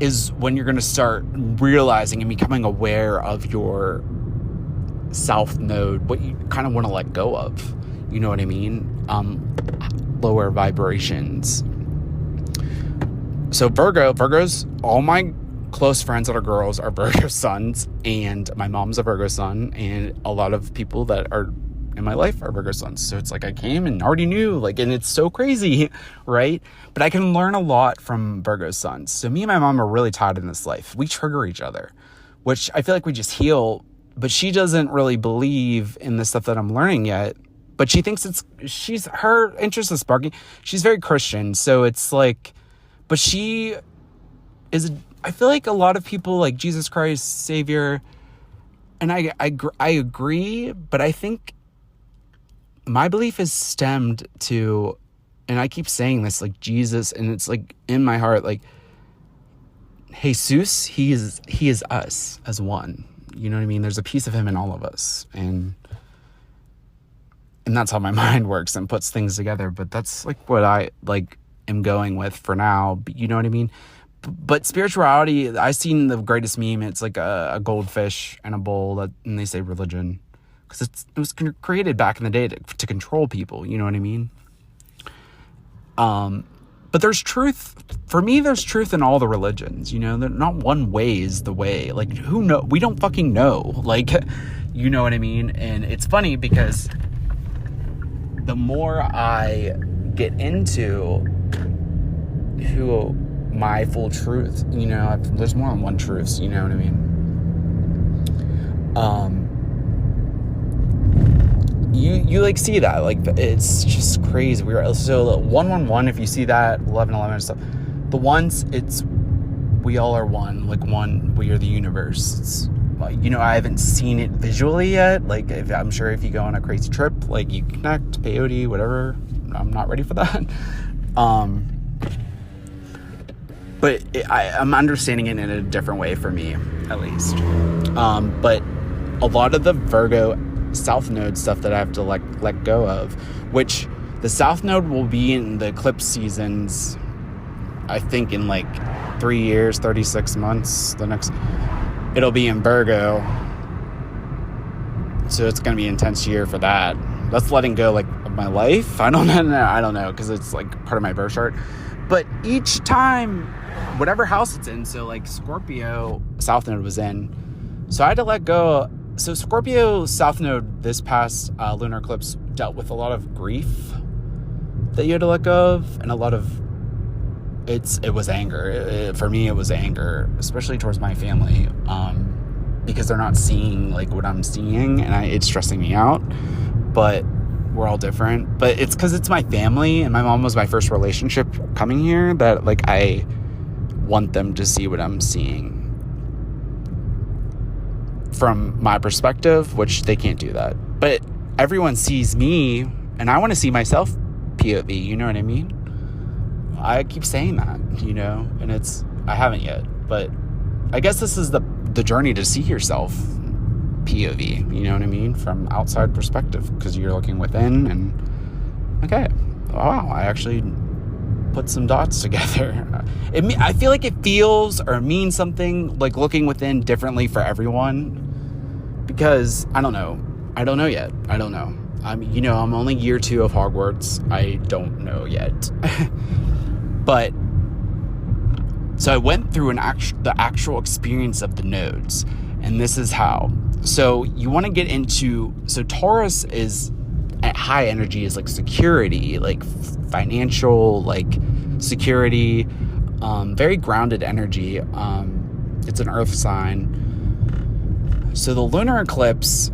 is when you're going to start realizing and becoming aware of your south node, what you kind of want to let go of. You know what I mean? Lower vibrations. So Virgo's, all my close friends that are girls are Virgo suns, and my mom's a Virgo sun, and a lot of people that are in my life are Virgo suns. So it's like I came and already knew, like, and it's so crazy, right? But I can learn a lot from Virgo suns. So me and my mom are really tied in this life. We trigger each other, which I feel like we just heal, but she doesn't really believe in the stuff that I'm learning yet. But she thinks her interest is sparking. She's very Christian. So it's like, but she is, I feel like a lot of people like Jesus Christ, Savior, and I agree, but I think my belief is stemmed to, and I keep saying this, like Jesus, and it's like in my heart, like Jesus, he is us as one. You know what I mean? There's a piece of him in all of us, and that's how my mind works and puts things together. But that's like what I like am going with for now. You know what I mean? But spirituality, I seen the greatest meme. It's like a goldfish and a bowl, and they say religion, because it was created back in the day to control people. You know what I mean? But there's truth. For me, there's truth in all the religions. You know, not one way is the way. Like, who know? We don't fucking know. Like, you know what I mean? And it's funny because the more I get into who my full truth, you know, there's more than one truth, you know what I mean? You like see that, like it's just crazy. So 111, if you see that, 1111 and stuff, the ones, it's we all are one, like one, we are the universe. It's like, you know, I haven't seen it visually yet. Like I'm sure if you go on a crazy trip, like you connect peyote, whatever, I'm not ready for that. But I'm understanding it in a different way for me, at least. But a lot of the Virgo South Node stuff that I have to let go of, which the South Node will be in the eclipse seasons, I think in like 3 years, 36 months. It'll be in Virgo. So it's going to be an intense year for that. That's letting go like of my life. I don't know, because it's like part of my birth chart. But each time, whatever house it's in, so like Scorpio South Node was in, so I had to let go. So Scorpio South Node this past lunar eclipse dealt with a lot of grief that you had to let go of, and a lot of it was anger. For me, it was anger, especially towards my family, because they're not seeing like what I'm seeing, and it's stressing me out. But we're all different. But it's because it's my family, and my mom was my first relationship coming here, that like I want them to see what I'm seeing from my perspective, which they can't do that. But everyone sees me, and I want to see myself POV, you know what I mean? I keep saying that, you know, and I haven't yet, but I guess this is the journey to see yourself POV, you know what I mean, from outside perspective, because you're looking within and okay, wow, I actually put some dots together. I feel like it feels or means something, like looking within, differently for everyone, because I don't know yet. I don't know. I'm only year 2 of Hogwarts. I don't know yet. But so I went through the actual experience of the nodes, and this is how. So you want to get into, so Taurus is at high energy, is like security, like financial, like security, very grounded energy. It's an earth sign. So the lunar eclipse,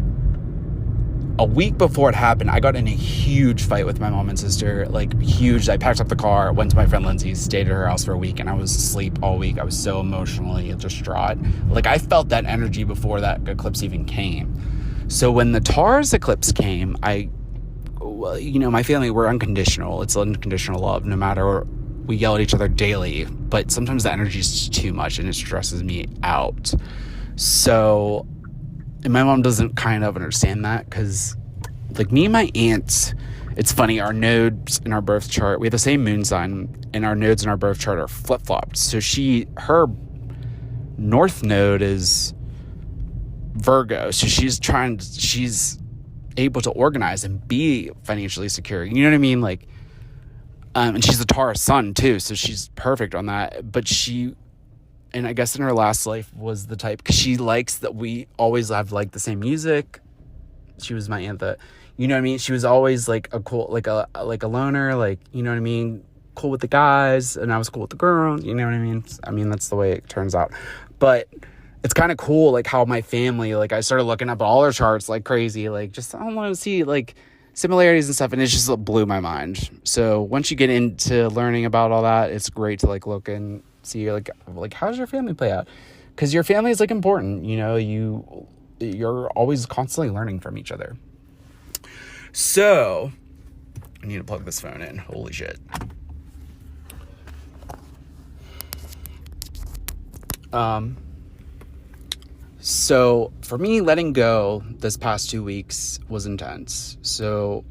a week before it happened, I got in a huge fight with my mom and sister, like huge. I packed up the car, went to my friend Lindsay's, stayed at her house for a week, and I was asleep all week. I was so emotionally distraught. Like, I felt that energy before that eclipse even came. So when the Taurus eclipse came, my family, we're unconditional. It's unconditional love, no matter, we yell at each other daily, but sometimes the energy is just too much and it stresses me out. So, and my mom doesn't kind of understand that, because like me and my aunt, it's funny, our nodes in our birth chart, we have the same moon sign, and our nodes in our birth chart are flip-flopped. So her north node is Virgo, so she's able to organize and be financially secure, you know what I mean, like, and she's a Taurus sun too, so she's perfect on that. But and I guess in her last life was the type, because she likes that we always have like the same music. She was my aunt that, you know what I mean? She was always like a cool, like a loner, like, you know what I mean? Cool with the guys, and I was cool with the girls, you know what I mean? I mean, that's the way it turns out. But it's kind of cool, like how my family, like I started looking up all their charts like crazy, like just, I don't want to see like similarities and stuff, and it just blew my mind. So once you get into learning about all that, it's great to like look and see like how does your family play out, because your family is like important, you know, you're always constantly learning from each other. So I need to plug this phone in. Holy shit. So for me, letting go this past 2 weeks was intense. So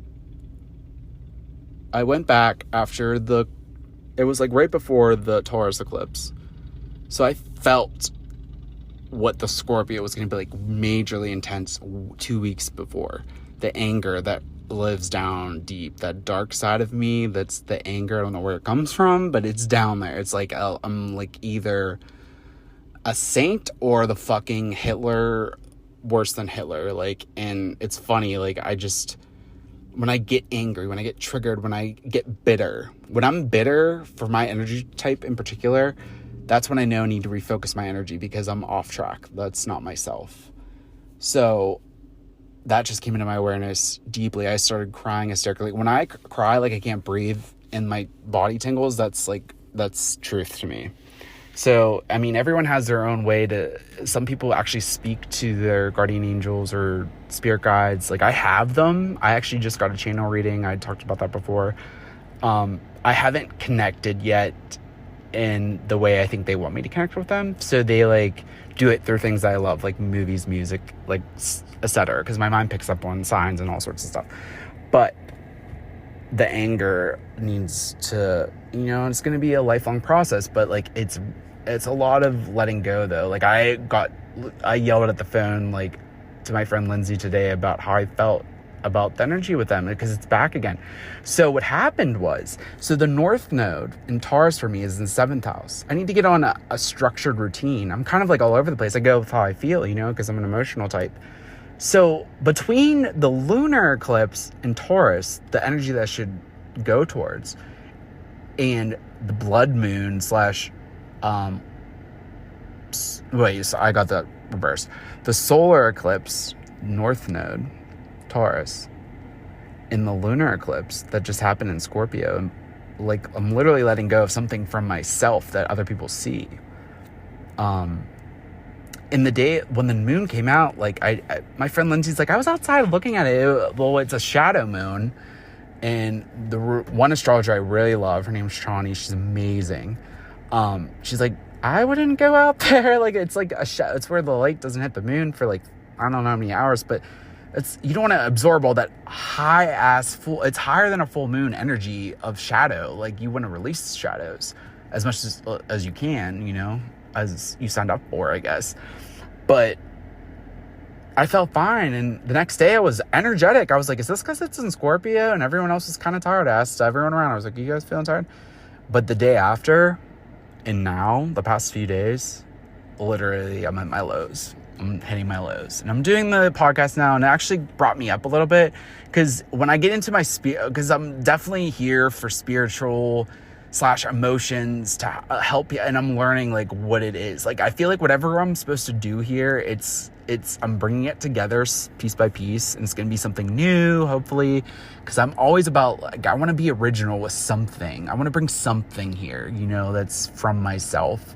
I went back after it was like right before the Taurus eclipse. So I felt what the Scorpio was going to be like, majorly intense 2 weeks before. The anger that lives down deep, that dark side of me, that's the anger. I don't know where it comes from, but it's down there. It's like, I'm like either a saint or the fucking Hitler, worse than Hitler. Like, and it's funny, like when I get angry, when I get triggered, when I get bitter, when I'm bitter for my energy type in particular, that's when I know I need to refocus my energy, because I'm off track. That's not myself. So that just came into my awareness deeply. I started crying hysterically. When I cry, like I can't breathe and my body tingles, that's truth to me. So, I mean, everyone has their own way some people actually speak to their guardian angels or spirit guides. Like, I have them. I actually just got a channel reading. I talked about that before. I haven't connected yet in the way I think they want me to connect with them. So they like do it through things that I love, like movies, music, like etc. Because my mind picks up on signs and all sorts of stuff. But the anger needs to, it's going to be a lifelong process, but like it's a lot of letting go though. Like I yelled at the phone, like to my friend Lindsay today about how I felt about the energy with them, because it's back again. So what happened was, the North Node in Taurus for me is in 7th house. I need to get on a structured routine. I'm kind of like all over the place. I go with how I feel, because I'm an emotional type. So between the lunar eclipse in Taurus, the energy that I should go towards, and the blood moon slash, so I got that reversed. The solar eclipse, North Node, Taurus, in the lunar eclipse that just happened in Scorpio, and like I'm literally letting go of something from myself that other people see. In the day when the moon came out, like my friend Lindsay's like, I was outside looking at it. Well, it's a shadow moon, and the one astrologer I really love, her name's Shawnee. She's amazing. She's like, I wouldn't go out there. Like, it's like it's where the light doesn't hit the moon for like, I don't know how many hours, but you don't want to absorb all that it's higher than a full moon energy of shadow. Like, you want to release shadows as much as you can, you know, as you signed up for, I guess. But I felt fine, and the next day I was energetic. I was like, is this because it's in Scorpio? And everyone else was kind of tired. I asked everyone around, I was like, you guys feeling tired? But the day after, and now, the past few days, literally, I'm at my lows. I'm hitting my lows. And I'm doing the podcast now, and it actually brought me up a little bit, because when I get into my because I'm definitely here for spiritual / emotions to help you, and I'm learning like what it is. Like, I feel like whatever I'm supposed to do here, I'm bringing it together piece by piece, and it's going to be something new, hopefully, because I'm always about, like, I want to be original with something. I want to bring something here, you know, that's from myself.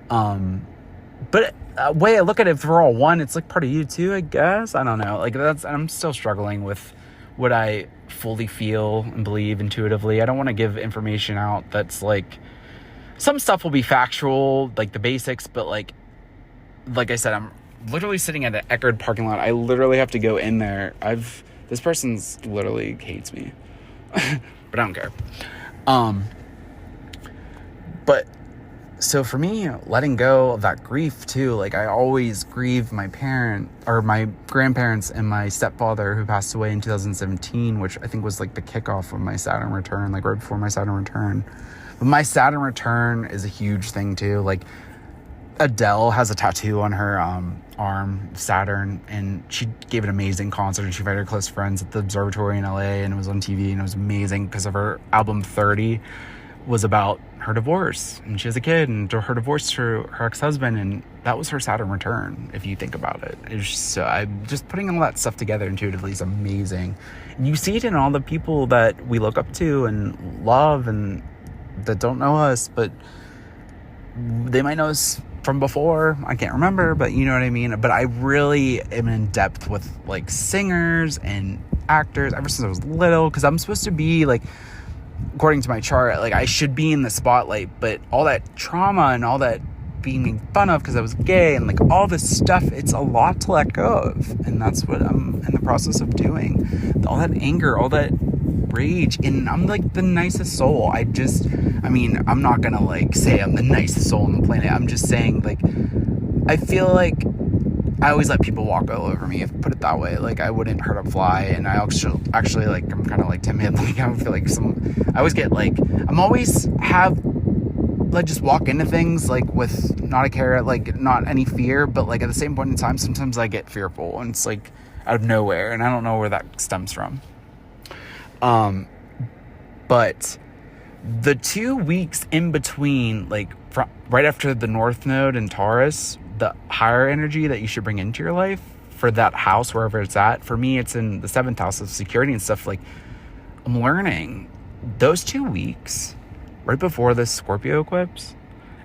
But way I look at it, if we're all one, it's like part of you too, I guess. I don't know. Like, I'm still struggling with what I fully feel and believe intuitively. I don't want to give information out that's like, some stuff will be factual, like the basics, but like I said, I'm literally sitting at an Eckerd parking lot. I literally have to go in there. This person's literally hates me, but I don't care. But so for me, letting go of that grief too, like, I always grieve my grandparents and my stepfather, who passed away in 2017, which I think was like the kickoff of my Saturn return, like right before my Saturn return. But my Saturn return is a huge thing too. Like, Adele has a tattoo on her arm, Saturn, and she gave an amazing concert, and she invited her close friends at the observatory in LA, and it was on TV, and it was amazing because of her album 30 was about her divorce, and she has a kid, and her divorce to her ex-husband, and that was her Saturn return, if you think about it. I'm just putting all that stuff together intuitively is amazing. And you see it in all the people that we look up to and love, and that don't know us, but they might know us from before. I can't remember, but you know what I mean. But I really am in depth with like singers and actors ever since I was little, because I'm supposed to be like, according to my chart, like, I should be in the spotlight, but all that trauma and all that being made fun of because I was gay and like all this stuff, it's a lot to let go of, and that's what I'm in the process of doing. All that anger, all that rage, and I'm like the nicest soul. I'm not gonna like say I'm the nicest soul on the planet. I'm just saying, like, I feel like I always let people walk all over me, if put it that way. Like, I wouldn't hurt a fly, and I actually like, I'm kind of like timid. Like, I feel like I always get like, just walk into things like with not a care, like not any fear, but like at the same point in time, sometimes I get fearful, and it's like out of nowhere, and I don't know where that stems from. But the 2 weeks in between, like right after the North Node in Taurus, the higher energy that you should bring into your life for that house, wherever it's at. For me, it's in the 7th house of security and stuff. Like, I'm learning those 2 weeks right before this Scorpio eclipse.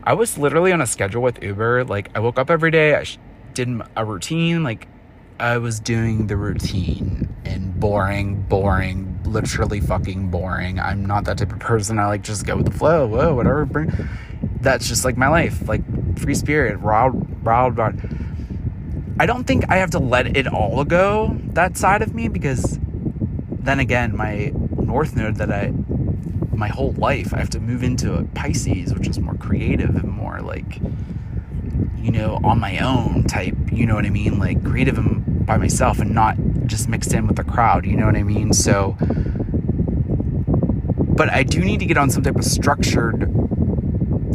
I was literally on a schedule with Uber. Like, I woke up every day. I did a routine. Like, I was doing the routine, and boring, literally fucking boring. I'm not that type of person. I like just go with the flow. Whoa, whatever. That's just like my life. Like, free spirit, wild. I don't think I have to let it all go, that side of me, because then again, my North Node my whole life, I have to move into a Pisces, which is more creative and more like, you know, on my own type, you know what I mean? Like, creative and by myself, and not just mixed in with the crowd, you know what I mean? So, but I do need to get on some type of structured,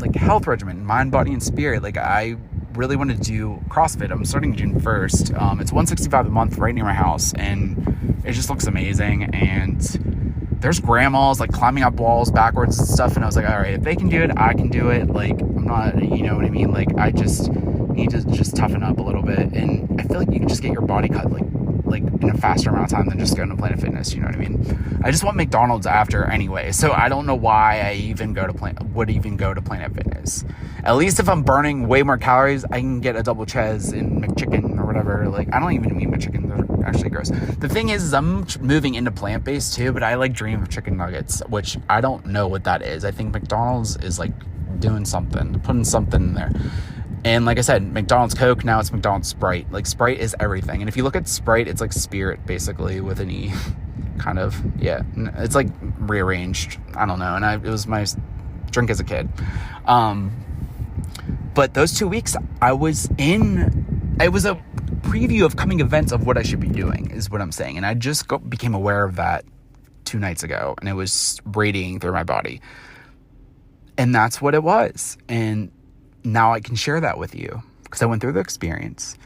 like, health regimen, mind, body, and spirit. Like, I really want to do CrossFit. I'm starting June 1st. It's $165 a month right near my house, and it just looks amazing. And there's grandmas like climbing up walls backwards and stuff, and I was like, all right, if they can do it, I can do it. Like, I'm not, you know what I mean? Like, I just need to just toughen up a little bit, and I feel like you can just get your body cut like in a faster amount of time than just going to Planet Fitness, you know what I mean? I just want McDonald's after anyway, so I don't know why I even would even go to Planet Fitness. At least if I'm burning way more calories, I can get a double cheese and McChicken or whatever. Like, I don't even eat McChicken, they're actually gross. The thing is I'm moving into plant-based too, but I like dream of chicken nuggets, which I don't know what that is. I think McDonald's is like doing something, putting something in there. And like I said, McDonald's Coke, now it's McDonald's Sprite. Like, Sprite is everything. And if you look at Sprite, it's like spirit, basically, with an E. Kind of, yeah. It's like rearranged. I don't know. And it was my drink as a kid. But those 2 weeks, it was a preview of coming events of what I should be doing, is what I'm saying. And I just became aware of that 2 nights ago. And it was radiating through my body. And that's what it was. And now I can share that with you because I went through the experience.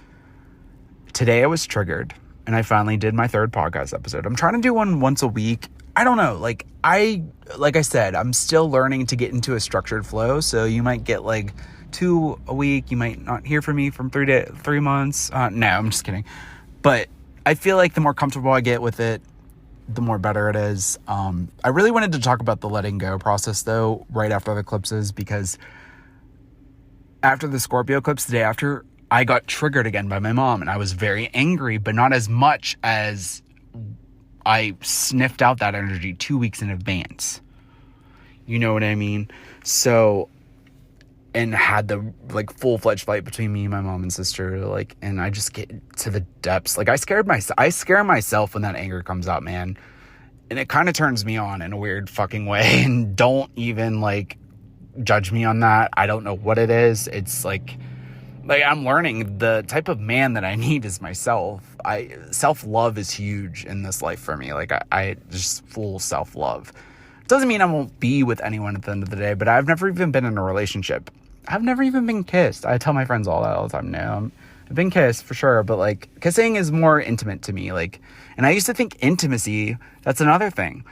Today I was triggered and I finally did my 3rd podcast episode. I'm trying to do one once a week. I don't know. Like I said, I'm still learning to get into a structured flow. So you might get like 2 a week. You might not hear from me from 3 months. No, I'm just kidding. But I feel like the more comfortable I get with it, the more better it is. I really wanted to talk about the letting go process though, right after the eclipses, because after the Scorpio eclipse, the day after, I got triggered again by my mom, and I was very angry, but not as much as I sniffed out that energy 2 weeks in advance. You know what I mean? So, and had the like full-fledged fight between me and my mom and sister, like, and I just get to the depths. Like, I scare myself when that anger comes out, man. And it kind of turns me on in a weird fucking way. And don't even like judge me on that. I don't know what it is. It's like I'm learning the type of man that I need is myself. Self-love is huge in this life for me. Like I just full self-love. Doesn't mean I won't be with anyone at the end of the day, but I've never even been in a relationship. I've never even been kissed. I tell my friends all the time now. I've been kissed for sure, but like kissing is more intimate to me. Like, and I used to think intimacy, that's another thing.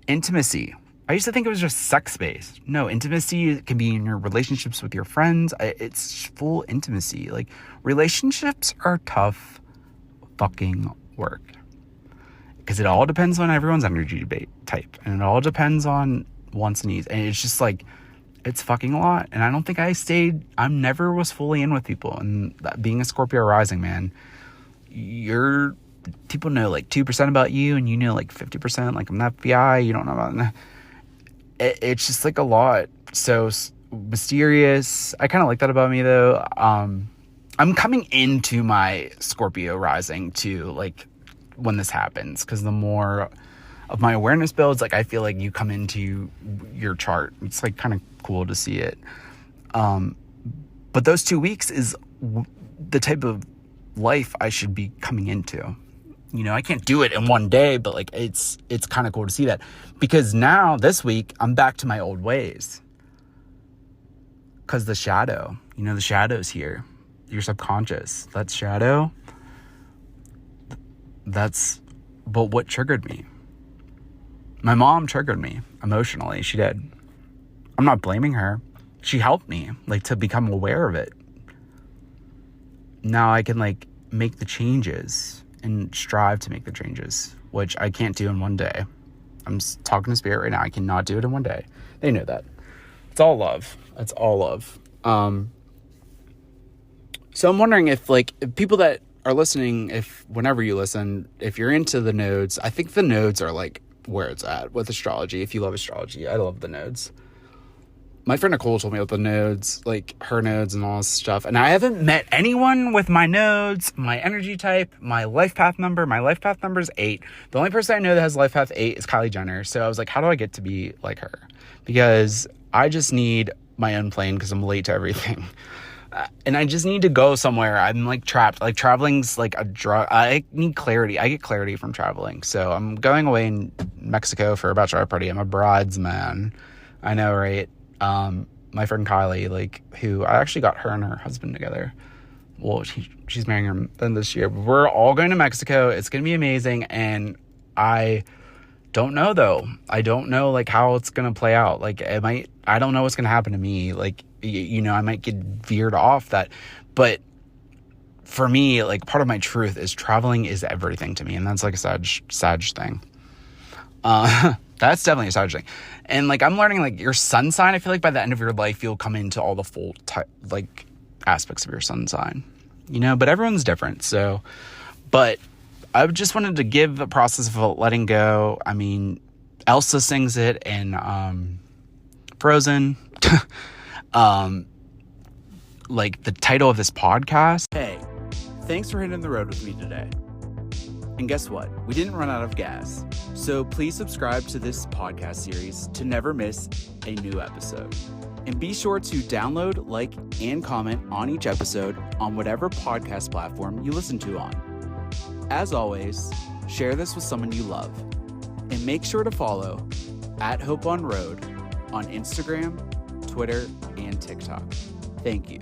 Intimacy. I used to think it was just sex-based. No, intimacy can be in your relationships with your friends. It's full intimacy. Like, relationships are tough fucking work. Because it all depends on everyone's energy type. And it all depends on wants and needs. And it's just like, it's fucking a lot. And I don't think I never was fully in with people. And that, being a Scorpio rising, man, people know like 2% about you and you know like 50%. Like, I'm the FBI, you don't know about it's just like a lot. So mysterious. I kind of like that about me though. I'm coming into my Scorpio rising too, like when this happens, because the more of my awareness builds, like I feel like you come into your chart. It's like kind of cool to see it. But those 2 weeks is the type of life I should be coming into. You know, I can't do it in one day, but like it's kind of cool to see that, because now this week I'm back to my old ways. Because the shadow, the shadow's here. Your subconscious, that's shadow. But what triggered me? My mom triggered me emotionally. She did. I'm not blaming her. She helped me like to become aware of it. Now I can like make the changes and strive to make the changes, which I can't do in one day. I'm talking to spirit right now. I cannot do it in one day. They know that. It's all love. It's all love. So I'm wondering if people that are listening, whenever you listen, if you're into the nodes, I think the nodes are like where it's at with astrology. If you love astrology, I love the nodes. My friend Nicole told me about the nodes, like her nodes and all this stuff. And I haven't met anyone with my nodes, my energy type, my life path number. My life path number is 8. The only person I know that has life path 8 is Kylie Jenner. So I was like, how do I get to be like her? Because I just need my own plane because I'm late to everything. And I just need to go somewhere. I'm like trapped. Like traveling's like a drug. I need clarity. I get clarity from traveling. So I'm going away in Mexico for a bachelor party. I'm a bridesman. I know, right? My friend Kylie, who I actually got her and her husband together. Well, she's marrying him then this year. But we're all going to Mexico. It's going to be amazing. And I don't know, though. I don't know, how it's going to play out. I don't know what's going to happen to me. I might get veered off that. But for me, part of my truth is traveling is everything to me. And that's like a Sag thing. That's definitely a Sag thing. And I'm learning your sun sign. I feel like by the end of your life, you'll come into all the full aspects of your sun sign, but everyone's different. So, but I just wanted to give a process of letting go. I mean, Elsa sings it in Frozen. like the title of this podcast. Hey, thanks for hitting the road with me today. And guess what? We didn't run out of gas. So please subscribe to this podcast series to never miss a new episode. And be sure to download, like, and comment on each episode on whatever podcast platform you listen to on. As always, share this with someone you love. And make sure to follow @HopeOnRoad on Instagram, Twitter, and TikTok. Thank you.